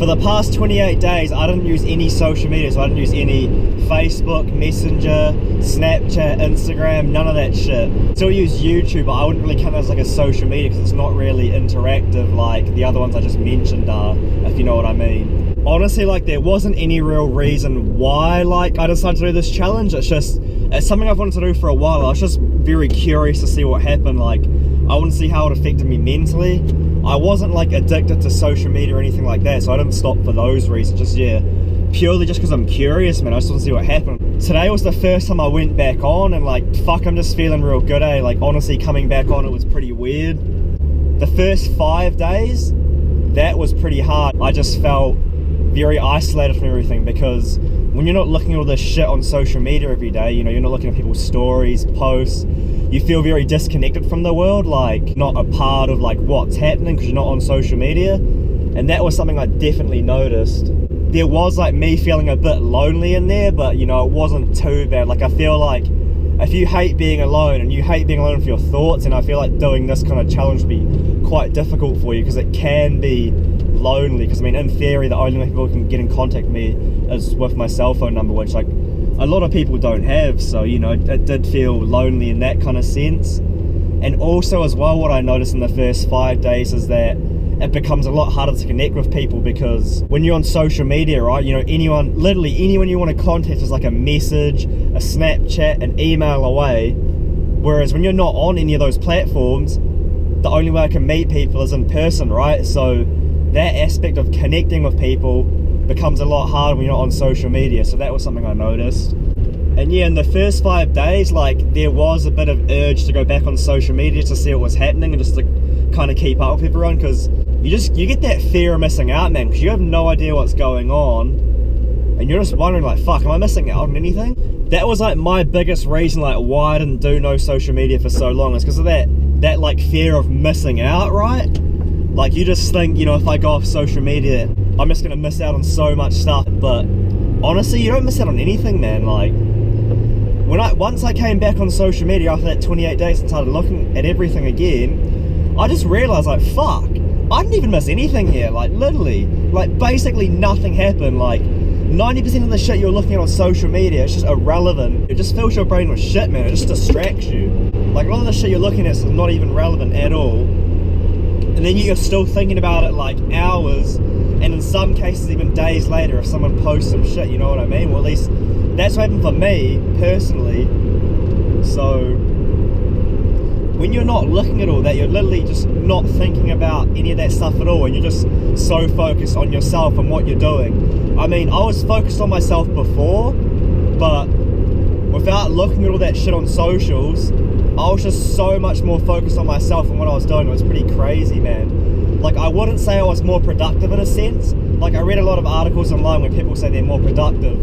For the past 28 days, I didn't use any social media, so I didn't use any Facebook, Messenger, Snapchat, Instagram, none of that shit. Still use YouTube, but I wouldn't really count it as like a social media because it's not really interactive like the other ones I just mentioned are, if you know what I mean. Honestly, like, there wasn't any real reason why, like, I decided to do this challenge. It's something I've wanted to do for a while. I was just very curious to see what happened. Like, I want to see how it affected me mentally. I wasn't like addicted to social media or anything like that, so I didn't stop for those reasons. Just, yeah, purely just because I'm curious, man. I just want to see what happened. Today was the first time I went back on, and like, fuck, I'm just feeling real good, eh? Like, honestly, coming back on, it was pretty weird. The first 5 days, that was pretty hard. I just felt very isolated from everything, because when you're not looking at all this shit on social media every day, you know, you're not looking at people's stories, posts, you feel very disconnected from the world, like not a part of like what's happening because you're not on social media. And that was something I definitely noticed. There was like me feeling a bit lonely in there, but you know, it wasn't too bad. Like, I feel like if you hate being alone and you hate being alone with your thoughts, and I feel like doing this kind of challenge would be quite difficult for you because it can be lonely. Because I mean, in theory, the only way people can get in contact with me is with my cell phone number, which like a lot of people don't have. So, you know, it did feel lonely in that kind of sense. And also as well, what I noticed in the first 5 days is that it becomes a lot harder to connect with people, because when you're on social media, right, you know, literally anyone you want to contact is like a message, a Snapchat, an email away. Whereas when you're not on any of those platforms, the only way I can meet people is in person, right? So that aspect of connecting with people becomes a lot harder when you're not on social media. So that was something I noticed. And yeah, in the first 5 days, like, there was a bit of urge to go back on social media to see what was happening and just to kind of keep up with everyone, because you get that fear of missing out, man, because you have no idea what's going on and you're just wondering like, fuck, am I missing out on anything? That was like my biggest reason like why I didn't do no social media for so long, is because of that like fear of missing out, right? Like, you just think, you know, if I go off social media, I'm just gonna miss out on so much stuff. But honestly, you don't miss out on anything, man. Like, once I came back on social media after that 28 days and started looking at everything again, I just realized like, fuck, I didn't even miss anything here. Like, literally, like, basically nothing happened. Like, 90% of the shit you're looking at on social media, it's just irrelevant. It just fills your brain with shit, man. It just distracts you. Like, a lot of the shit you're looking at is not even relevant at all. And then you're still thinking about it like hours, and in some cases even days later if someone posts some shit, you know what I mean? Well, at least that's what happened for me personally. So when you're not looking at all that, you're literally just not thinking about any of that stuff at all, and you're just so focused on yourself and what you're doing. I mean, I was focused on myself before, but without looking at all that shit on socials, I was just so much more focused on myself and what I was doing. It was pretty crazy, man. Like, I wouldn't say I was more productive in a sense. Like, I read a lot of articles online where people say they're more productive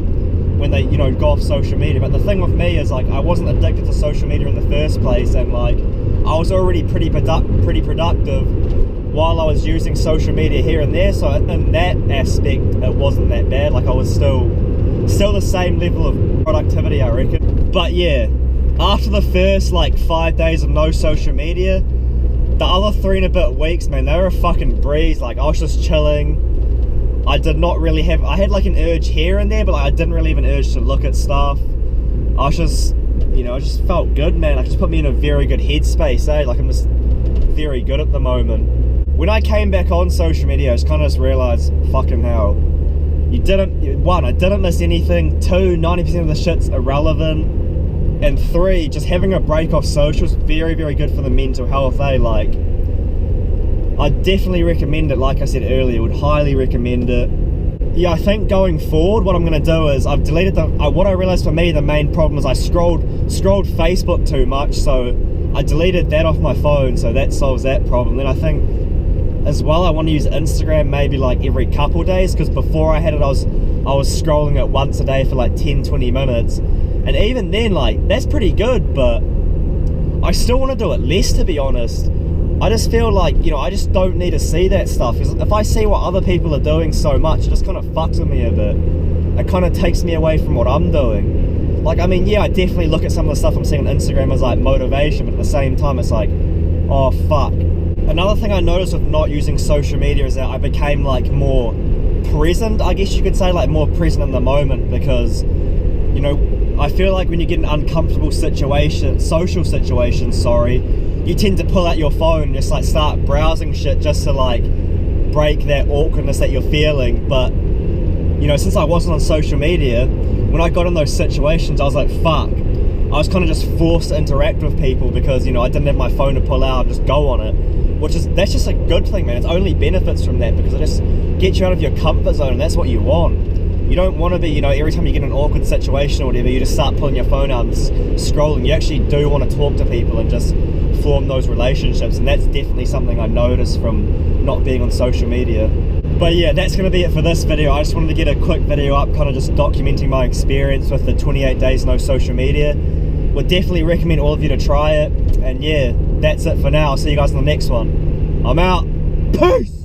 when they, you know, go off social media. But the thing with me is, like, I wasn't addicted to social media in the first place, and like, I was already pretty productive while I was using social media here and there. So in that aspect, it wasn't that bad. Like, I was still the same level of productivity, I reckon. But yeah, after the first like 5 days of no social media, the other 3 and a bit weeks, man, they were a fucking breeze. Like, I was just chilling. I did not really have, I had like an urge here and there, but like, I didn't really have an urge to look at stuff. I was just, you know, it just felt good, man. Like, it just put me in a very good headspace, eh? Like, I'm just very good at the moment. When I came back on social media, I just kind of just realized, fucking hell, one, I didn't miss anything. 2, 90% of the shit's irrelevant. And 3, just having a break off socials, very, very good for the mental health, eh? Like, I definitely recommend it. Like I said earlier, would highly recommend it. Yeah, I think going forward, what I'm going to do is I've deleted what I realized for me, the main problem is I scrolled Facebook too much, so I deleted that off my phone, so that solves that problem. Then I think as well, I want to use Instagram maybe like every couple days, because before I had it, I was scrolling it once a day for like 10-20 minutes. And even then, like, that's pretty good, but I still want to do it less, to be honest. I just feel like, you know, I just don't need to see that stuff. If I see what other people are doing so much, it just kind of fucks with me a bit. It kind of takes me away from what I'm doing. Like, I mean, yeah, I definitely look at some of the stuff I'm seeing on Instagram as like motivation, but at the same time, it's like, oh, fuck. Another thing I noticed with not using social media is that I became like more present, I guess you could say, like more present in the moment, because, you know, I feel like when you get in uncomfortable situations, social situations, you tend to pull out your phone and just like start browsing shit just to like break that awkwardness that you're feeling. But, you know, since I wasn't on social media, when I got in those situations, I was like, fuck. I was kind of just forced to interact with people because, you know, I didn't have my phone to pull out and just go on it. That's just a good thing, man. It's only benefits from that, because it just gets you out of your comfort zone, and that's what you want. You don't want to be, you know, every time you get in an awkward situation or whatever, you just start pulling your phone out and scrolling. You actually do want to talk to people and just form those relationships, and that's definitely something I noticed from not being on social media. But yeah, that's going to be it for this video. I just wanted to get a quick video up, kind of just documenting my experience with the 28 days no social media. Would definitely recommend all of you to try it. And yeah, that's it for now. I'll see you guys in the next one. I'm out. Peace!